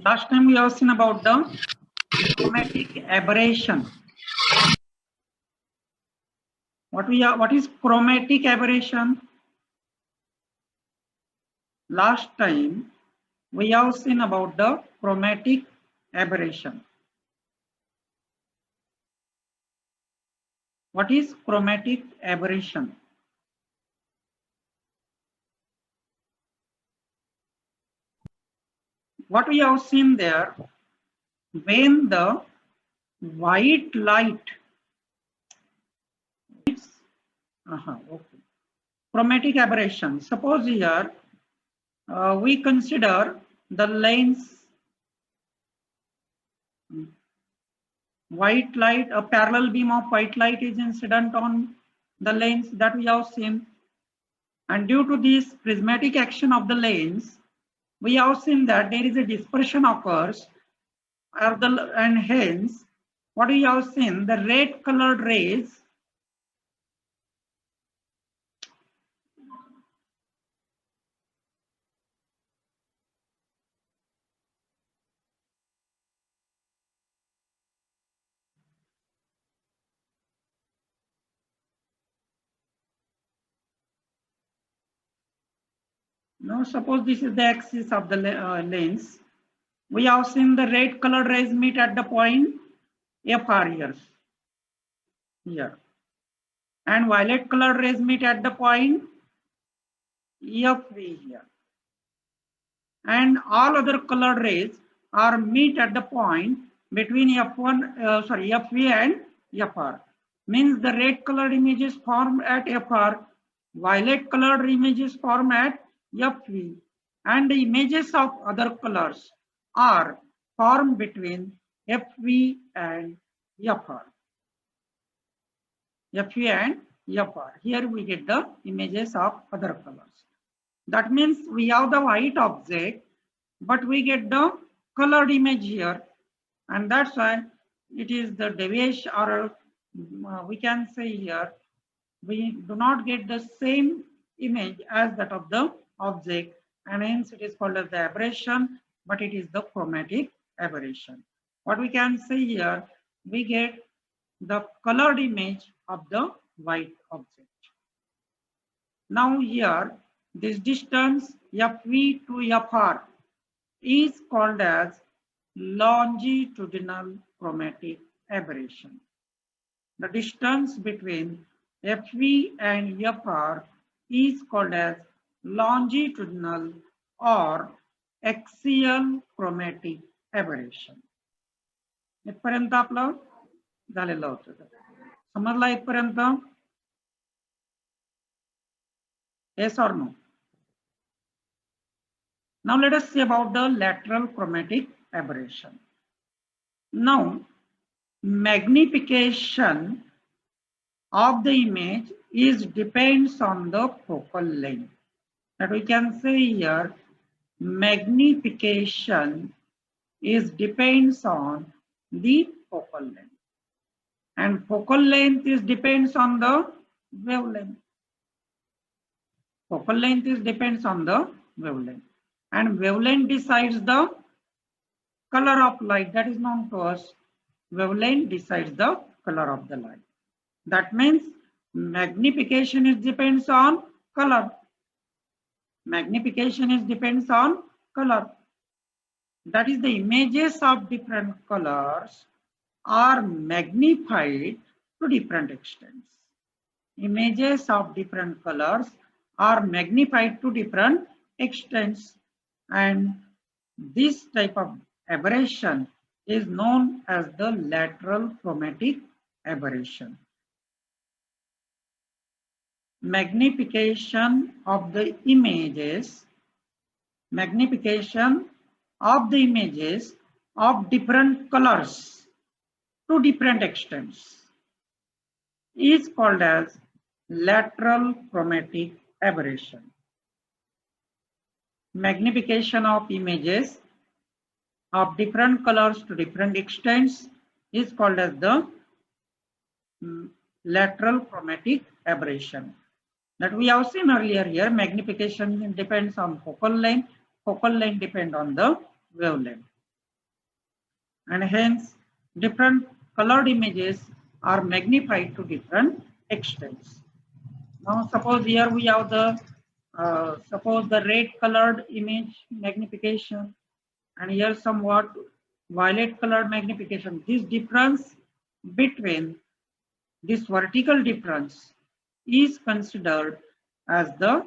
Last time we have seen about the chromatic aberration. What is chromatic aberration? Last time we have seen about the chromatic aberration. What is chromatic aberration? What we have seen there, when the white light, okay. Chromatic aberration. Suppose here we consider the lens white light, a parallel beam of white light is incident on the lens that we have seen. And due to this prismatic action of the lens, we have seen that there is a dispersion occurs, and hence, what we have seen, the red colored rays now suppose this is the axis of the lens. We have seen the red colored rays meet at the point FR here. And violet colored rays meet at the point FV here. And all other colored rays are meet at the point between FV and FR. Means the red colored images formed at FR, violet colored images formed at FV, and the images of other colors are formed between FV and FR. FV and FR. Here we get the images of other colors. That means we have the white object, but we get the colored image here, and that's why it is the deviation, or we can say here, we do not get the same image as that of the object, and hence it is called as the aberration, but it is the chromatic aberration. What we can say here, we get the colored image of the white object. Now here, this distance FV to FR is called as longitudinal chromatic aberration. The distance between FV and FR is called as longitudinal or axial chromatic aberration. इथपर्यंत आपलं झालेलं होतं. समजला इथपर्यंत? Yes or no? Now let us see about the lateral chromatic aberration. Now, magnification of the image depends on the focal length. That we can say here, magnification depends on the focal length, and focal length depends on the wavelength. Focal length depends on the wavelength, and wavelength decides the color of light. That is known to us. Wavelength decides the color of the light. That means magnification depends on color. Magnification depends on color. That is, the images of different colors are magnified to different extents. Images of different colors are magnified to different extents, and this type of aberration is known as the lateral chromatic aberration. Magnification of the images of different colors to different extents is called as lateral chromatic aberration. Magnification of images of different colors to different extents is called as the lateral chromatic aberration. That we have seen earlier here, magnification depends on focal length depends on the wavelength. and hence different colored images are magnified to different extents. Now suppose here we have the suppose the red colored image magnification, and here somewhat violet colored magnification. This difference between this vertical difference is considered as the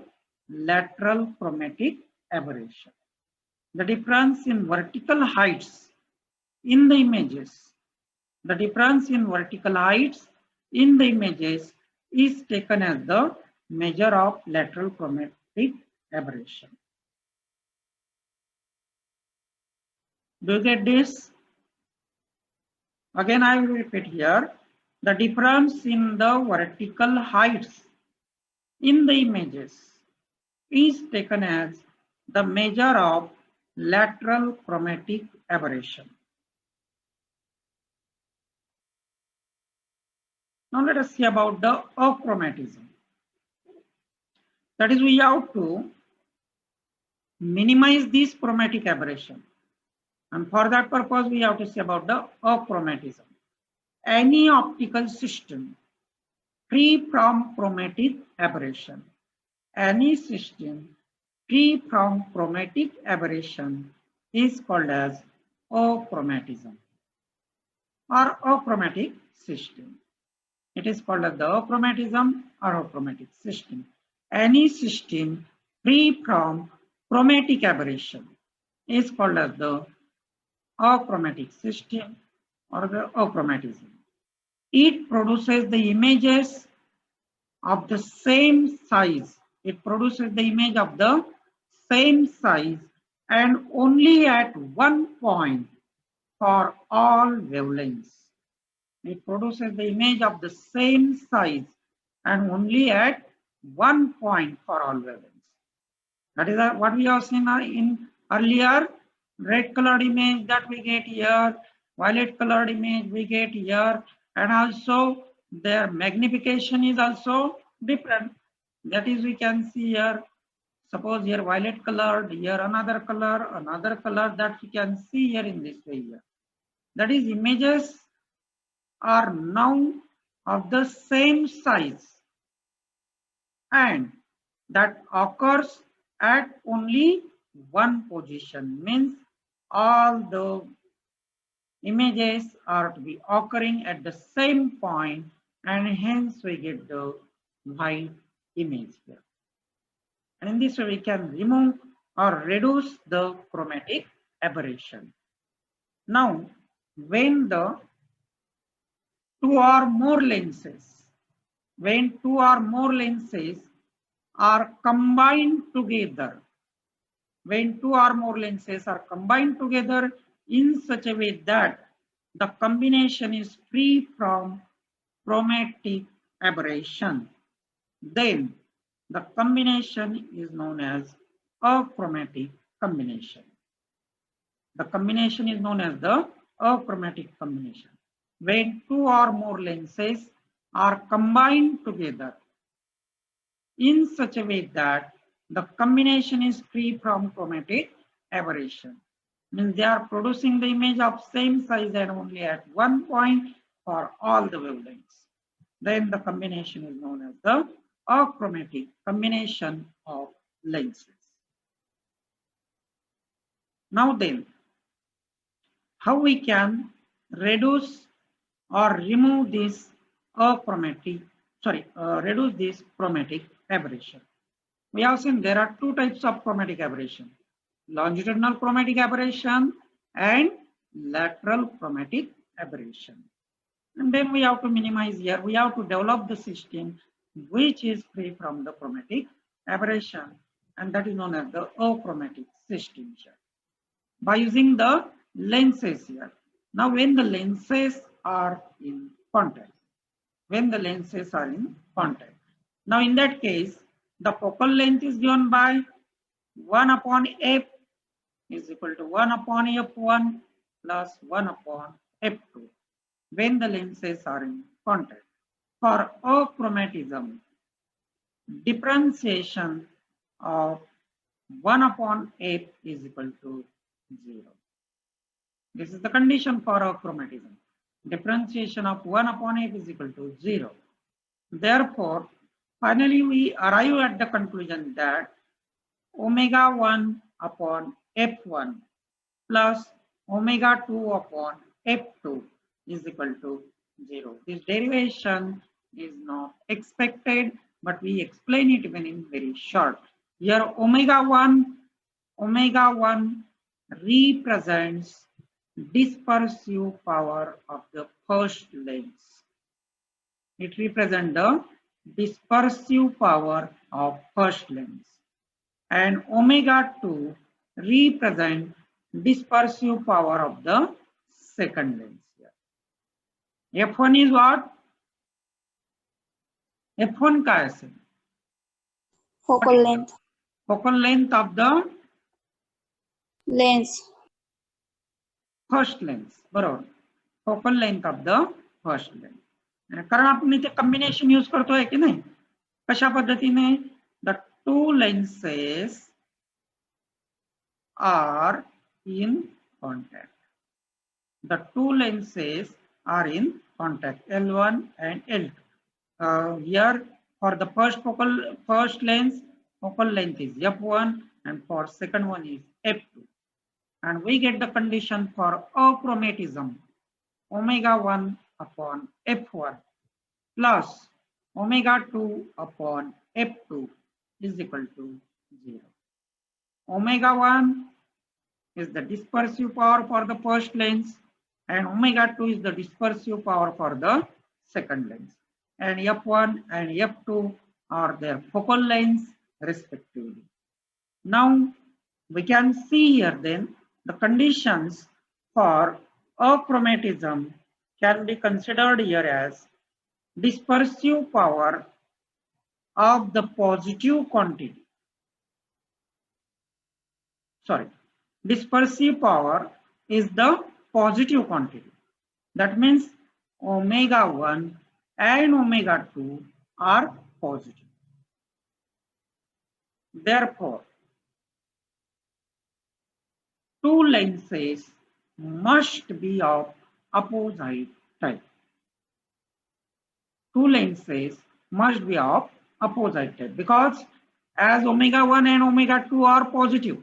lateral chromatic aberration. The difference in vertical heights in the images, the difference in vertical heights in the images is taken as the measure of lateral chromatic aberration. Do you get this? Again, I will repeat here. The difference in the vertical heights in the images is taken as the measure of lateral chromatic aberration. Now let us see about the achromatism. That is, we have to minimize this chromatic aberration. And for that purpose, we have to see about the achromatism. Any optical system free from chromatic aberration. Any system free from chromatic aberration is called as achromatism or achromatic system. It is called as the achromatism or achromatic system. Any system free from chromatic aberration is called as the achromatic system or the achromatism. It produces the images of the same size. It produces the image of the same size and only at one point for all wavelengths. It produces the image of the same size and only at one point for all wavelengths. That is what we have seen in earlier red colored image that we get here, violet colored image we get here, and also their magnification is also different. That is, we can see here, suppose here violet colored, here another color that we can see here in this way here. That is, images are now of the same size and that occurs at only one position, means all the images are to be occurring at the same point, and hence we get the white image here. And in this way we can remove or reduce the chromatic aberration. Now, when the two or more lenses are combined together, in such a way that the combination is free from chromatic aberration, then the combination is known as achromatic combination. The combination is known as the achromatic combination. When two or more lenses are combined together in such a way that the combination is free from chromatic aberration, means they are producing the image of same size and only at one point for all the wavelengths, then the combination is known as the achromatic combination of lenses. Now then, how we can reduce or remove this reduce this chromatic aberration? We have seen there are two types of chromatic aberration: longitudinal chromatic aberration and lateral chromatic aberration. And then we have to minimize here, we have to develop the system which is free from the chromatic aberration, and that is known as the achromatic system here, by using the lenses here. Now when the lenses are in contact, now in that case, the focal length is given by 1 upon f is equal to 1 upon f1 plus 1 upon f2 when the lenses are in contact. For achromatism, differentiation of 1 upon f is equal to 0. This is the condition for achromatism. Differentiation of 1 upon f is equal to 0. Therefore, finally we arrive at the conclusion that omega 1 upon f1 plus omega 2 upon f2 is equal to 0. This derivation is not expected, but we explain it even in very short. Here omega 1 represents dispersive power of the first lens. It represents the dispersive power of first lens. And omega 2 represent dispersive power of the second lens here. F1 is what? F1 का असेल? Focal length. Focal length of the Lens. first lens. बरोबर. Focal length of the first lens. कारण आपण इथे combination use करतोय की नाही? कशा पद्धतीने? The two lenses are in contact. The two lenses are in contact, L1 and L2. Here for the first lens, focal length is f1, and for second one is f2. And we get the condition for achromatism, omega 1 upon f1 plus omega 2 upon f2 is equal to 0. Omega 1 is the dispersive power for the first lens, and omega 2 is the dispersive power for the second lens. And f1 and f2 are their focal lengths respectively. Now we can see here then the conditions for achromatism can be considered here as dispersive power of the positive quantity. Dispersive power is the positive quantity. That means omega 1 and omega 2 are positive. Therefore, two lenses must be of opposite type. Two lenses must be of opposite type because as omega 1 and omega 2 are positive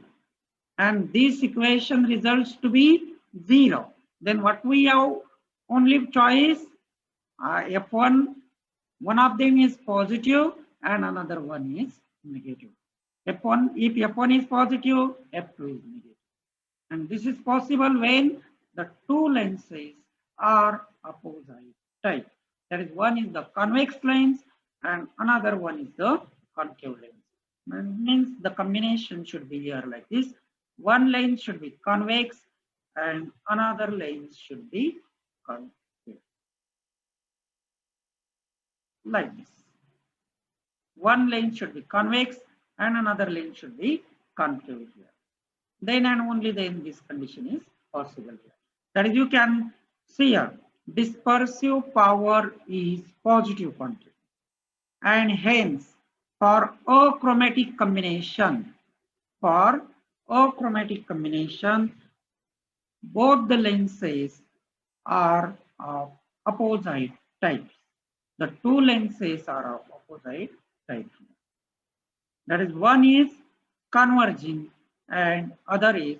and this equation results to be 0, then what we have only choice f1, one of them is positive and another one is negative. If f1 is positive, f2 is negative. And this is possible when the two lenses are opposite type. That is, one is the convex lens and another one is the concave lens. That means the combination should be here like this. One lens should be convex and another lens should be concave. Like this. One lens should be convex and another lens should be concave here. Then and only then this condition is possible here. That is, you can see here, dispersive power is positive quantity. And hence, for achromatic combination, both the lenses are of opposite types. The two lenses are of opposite type. That is, one is converging and other is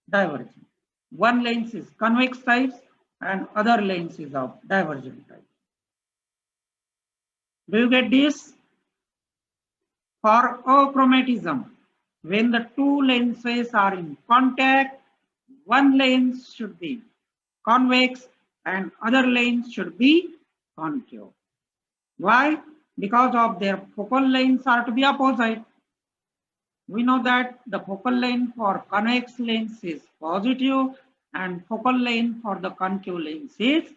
diverging. One lens is convex types and other lens is of divergent type. Do you get this? For achromatism, when the two lenses are in contact, one lens should be convex and other lens should be concave. Why? Because of their focal lengths are to be opposite. We know that the focal length for convex lens is positive and focal length for the concave lens is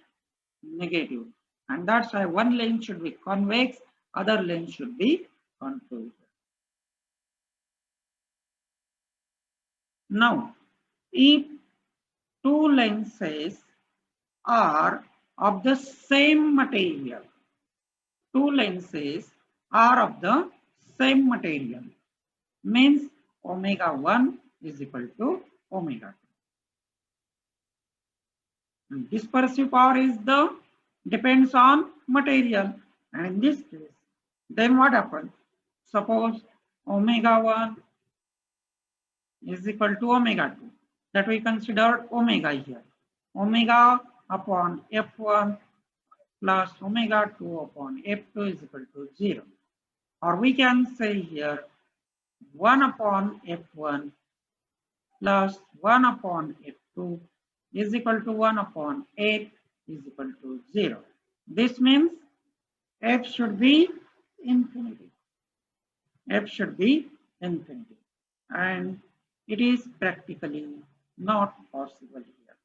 negative. And that's why one lens should be convex, other lens should be concave. Now, if two lenses are of the same material, means omega 1 is equal to omega 2. And dispersive power is the depends on material. And in this case, then what happens? Suppose omega 1 is equal to omega 2. That we consider omega here. Omega upon F1 plus omega 2 upon F2 is equal to 0. Or we can say here 1 upon F1 plus 1 upon F2 is equal to 1 upon F is equal to 0. This means F should be infinity. F should be infinity. And it is practically not possible here.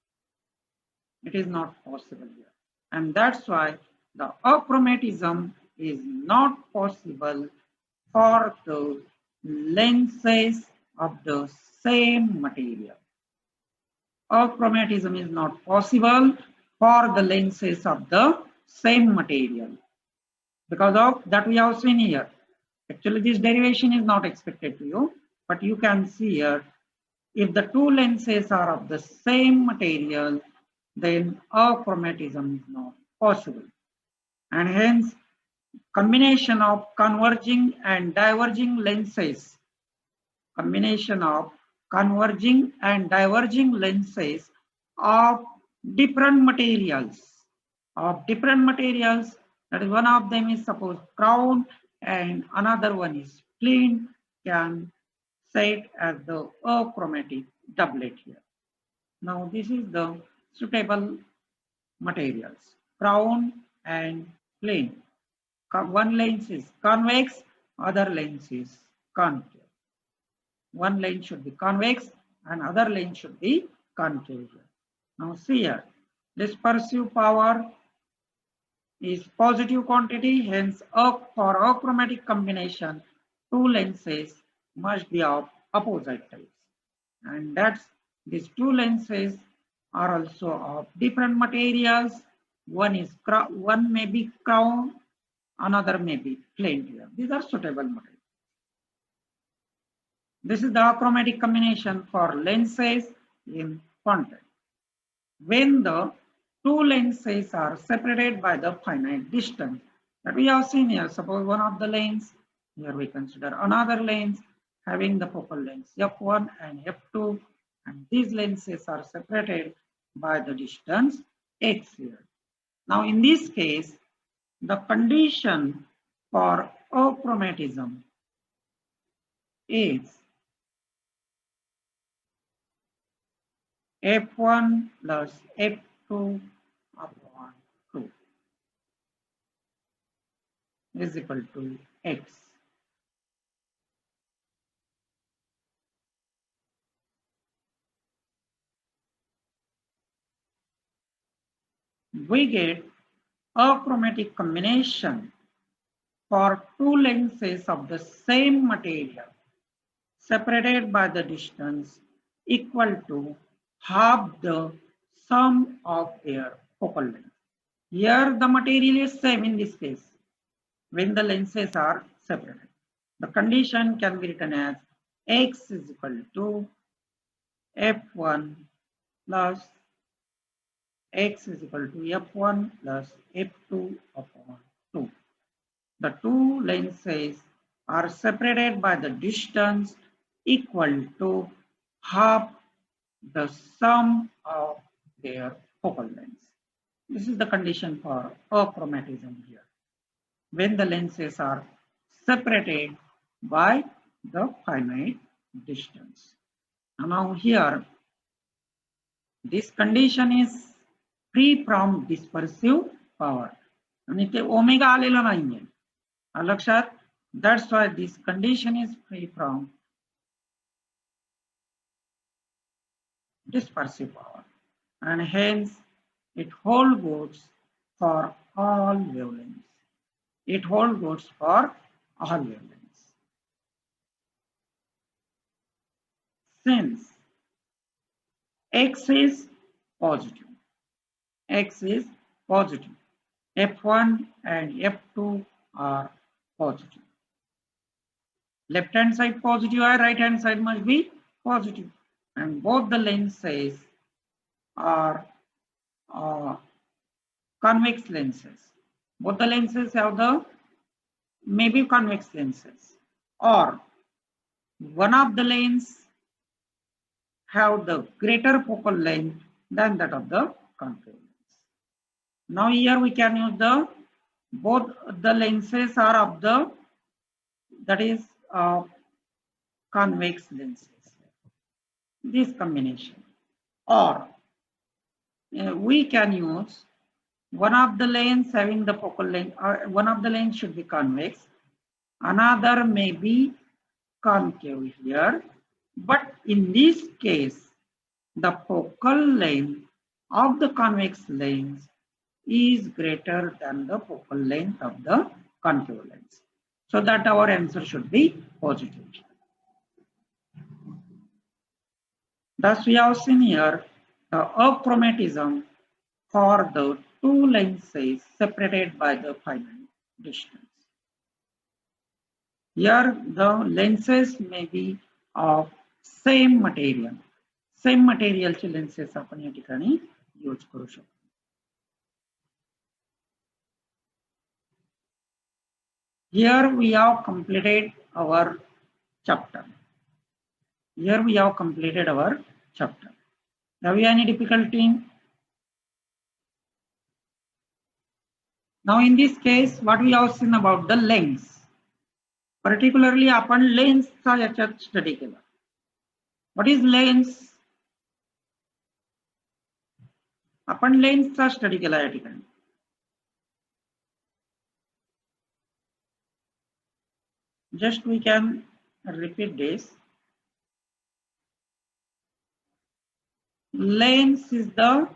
It is not possible here. And that's why the achromatism is not possible for the lenses of the same material. Achromatism is not possible for the lenses of the same material. Because of that we have seen here. Actually, this derivation is not expected to you, but you can see here, if the two lenses are of the same material, then achromatism is not possible. And hence, combination of converging and diverging lenses, combination of converging and diverging lenses of different materials, that is, one of them is suppose crown and another one is plane, can set as the achromatic doublet here. Now this is the suitable materials, crown and plane. One lens is convex, other lens is concave. One lens should be convex and other lens should be concave. Now see here, dispersive power is positive quantity, hence for achromatic combination, two lenses must be of opposite types. And that's these two lenses are also of different materials. One may be crown, another may be plane here. These are suitable materials. This is the achromatic combination for lenses in contact. When the two lenses are separated by the finite distance that we have seen here, suppose one of the lens, here we consider another lens having the focal length f1 and f2, and these lenses are separated by the distance x here. Now in this case, the condition for achromatism is f1 plus f2 upon 2 is equal to x. We get achromatic combination for two lenses of the same material separated by the distance equal to half the sum of their focal length. Here the material is same in this case when the lenses are separated. The condition can be written as x is equal to f1 plus x is equal to f1 plus f2 upon 2. The two lenses are separated by the distance equal to half the sum of their focal lengths. This is the condition for achromatism here, when the lenses are separated by the finite distance. Now here, this condition is free from dispersive power. आणि ते omega आलेलं नाहीये लक्षात. That's why this condition is free from dispersive power, and hence it holds good for all wavelengths. It holds good for all wavelengths. Since x is positive, f1 and f2 are positive. Left hand side positive or right hand side must be positive, and both the lenses are convex lenses. Both the lenses have the maybe convex lenses, or one of the lens have the greater focal length than that of the concave lens. Now here we can use the both the lenses are of the that is convex lenses. This combination, or we can use one of the lens having the focal length, one of the lens should be convex, another may be concave here, but in this case, the focal length of the convex lens is greater than the focal length of the concave lens. So that our answer should be positive. Thus, we have seen here the achromatism for the two lenses separated by the finite distance. Here, the lenses may be of same material. Same material चे lenses आपण या ठिकाणी use करू शकतो. Here we have completed our chapter. Here we have completed our chapter. Have you any difficulty? Now in this case, what we have seen about the lens. Particularly आपण lens चा याच्यात study केला. What is lens? आपण lens चा study केला या ठिकाणी. Just we can repeat this. Lens is the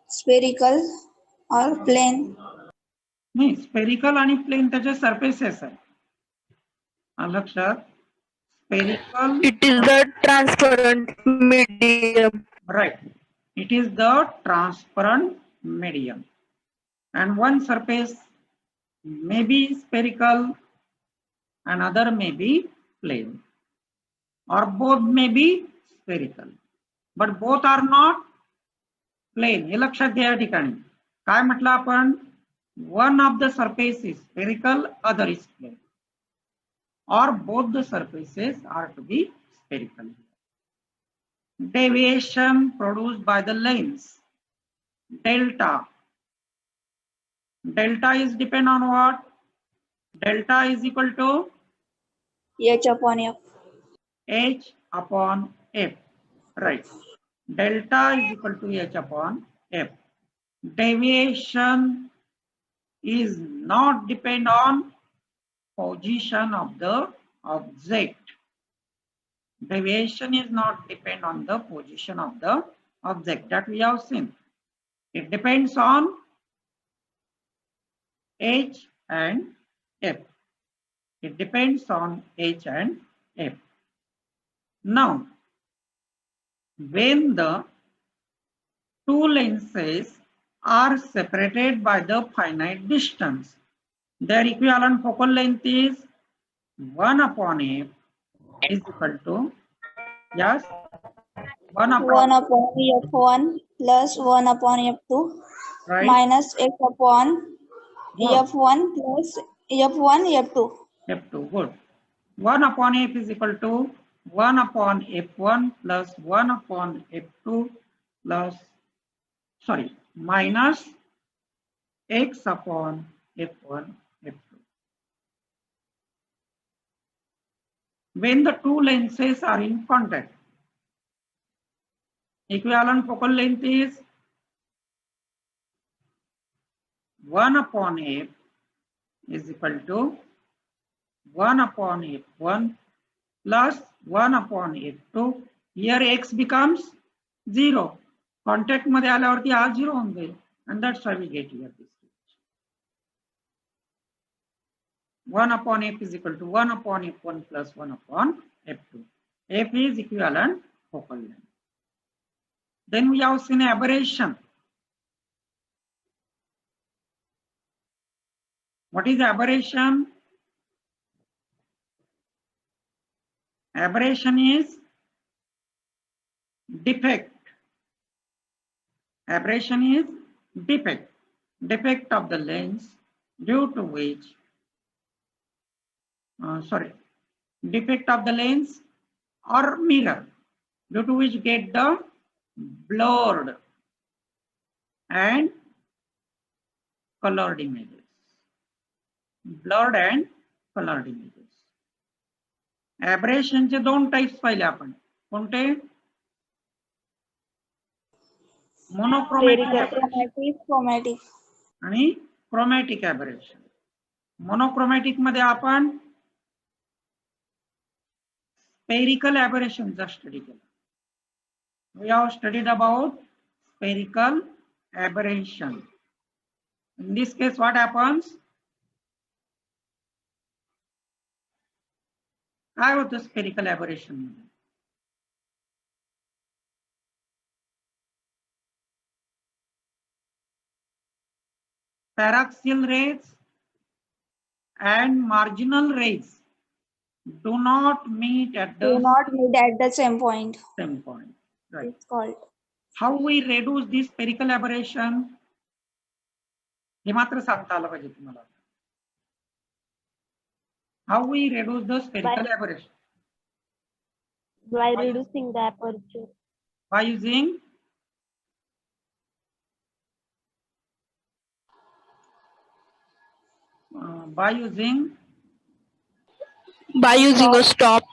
spherical or plane. नाही, स्पेरिकल आणि प्लेन त्याचे सरफेसेस आहे. लक्षात, spherical. It is the transparent medium. Right. It is the transparent medium. And one surface may be spherical, another may be plane, or both may be spherical. But both are not plane. हे लक्षात घ्या या ठिकाणी. काय म्हटलं आपण? One of the surface is spherical, other is plane. Or both the surfaces are to be spherical. Deviation produced by the lens, delta. Delta is depend on what? Delta is equal to H upon F. H upon F. Right. Delta is equal to H upon F. Deviation is not depend on position of the object. Deviation is not depend on the position of the object that we have seen. It depends on H and F. It depends on H and F. Now, when the two lenses are separated by the finite distance, their equivalent focal length is 1 upon F is equal to, yes, 1 upon F1 plus 1 upon F2, right, minus F upon Good. F1 plus F1 F2. F2, good. 1 upon F is equal to 1 upon F1 plus 1 upon F2 plus, sorry, minus x upon F1, F2. When the two lenses are in contact, equivalent focal length is 1 upon F is equal to 1 upon F1 plus 1 upon F2. Here x becomes 0. Contact मध्ये आल्यावरती हा 0 होऊन जाईल. And that's why we get here this. 1 upon F is equal to 1 upon F1 plus 1 upon F2. F is equivalent focal length. Then we have seen aberration. What is aberration? Aberration is defect. Aberration is defect. Defect of the lens due to which, defect of the lens or mirror due to which get the blurred and colored images. Blurred and colored images. Aberration चे दोन types पाहिले आपण. कोणते? Monochromatic chromatic. आणि chromatic aberration. Monochromatic मध्ये आपण spherical aberration चा study केला. We have studied about spherical aberration. In this case, what happens? काय होतं spherical aberration मध्ये? Paraxial rays and marginal rays do not meet at the same point. Same point. Right. It's called. How we reduce this spherical aberration? हे मात्र सांगता आलं पाहिजे तुम्हाला. How we reduce the spherical aberration? By reducing the aperture. By using a stop.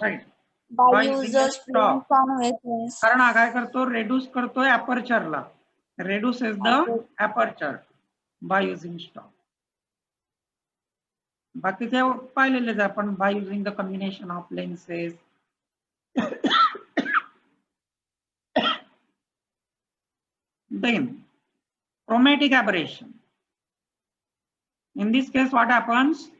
right. By using stop. कारण हा काय करतो? Reduce करतोय अपर्चरला. Reduces the aperture by using stop. बाकीचे पाहिलेलेच आपण by using the combination of lenses. Then chromatic aberration. In this case, what happens?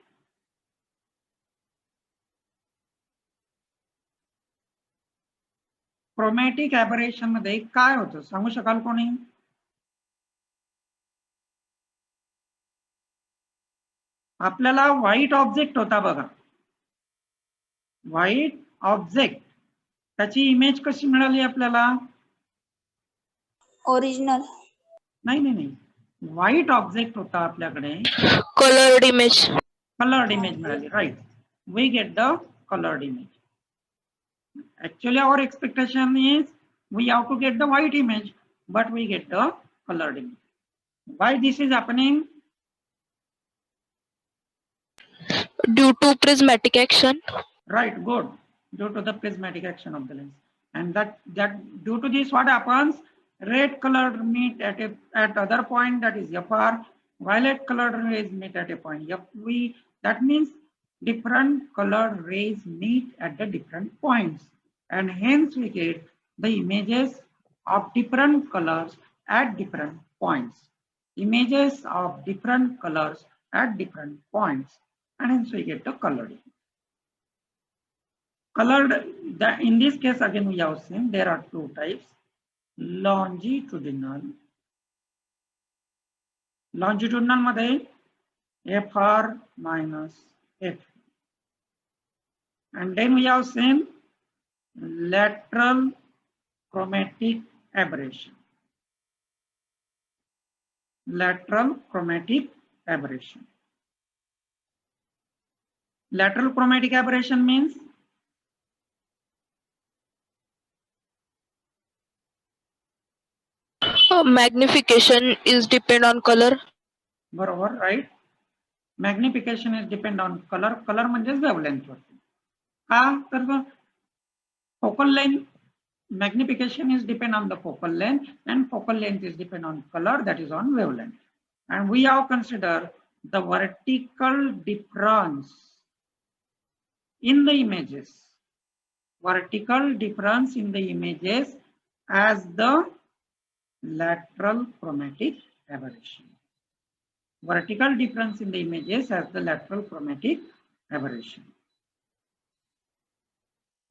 Chromatic aberration मध्ये काय होतं सांगू शकाल कोणी? आपल्याला व्हाईट ऑब्जेक्ट होता बघा. व्हाईट ऑब्जेक्ट त्याची इमेज कशी मिळाली आपल्याला? ओरिजिनल. नाही. व्हाईट ऑब्जेक्ट होता आपल्याकडे. Colored image. Colored image मिळाली. Right. We get the colored image. Actually, our expectation is we have to get the white image, but we get the colored image. Why this is happening? Due to prismatic action. Right, good. Due to the prismatic action of the lens, and that due to this, what happens? Red colored meet at other point, that is FR. Violet colored rays meet at a point FV. That means different colored rays meet at the different points, and hence we get the images of different colors at different points. Images of different colors at different points, and hence we get the colored image. Colored, in this case again we have seen there are two types: longitudinal. Longitudinal मध्ये FR minus F, and then we have seen lateral chromatic aberration. Lateral chromatic aberration. Lateral chromatic aberration means magnification is depend on color. बरोबर, right? Magnification is depend on color. Color म्हणजेच wavelength वरती. का? तर focal length, magnification is depend on the focal length, and focal length is depend on color, that is on wavelength. And we have considered the vertical difference in the images. Vertical difference in the images as the lateral chromatic aberration. Vertical difference in the images as the lateral chromatic aberration.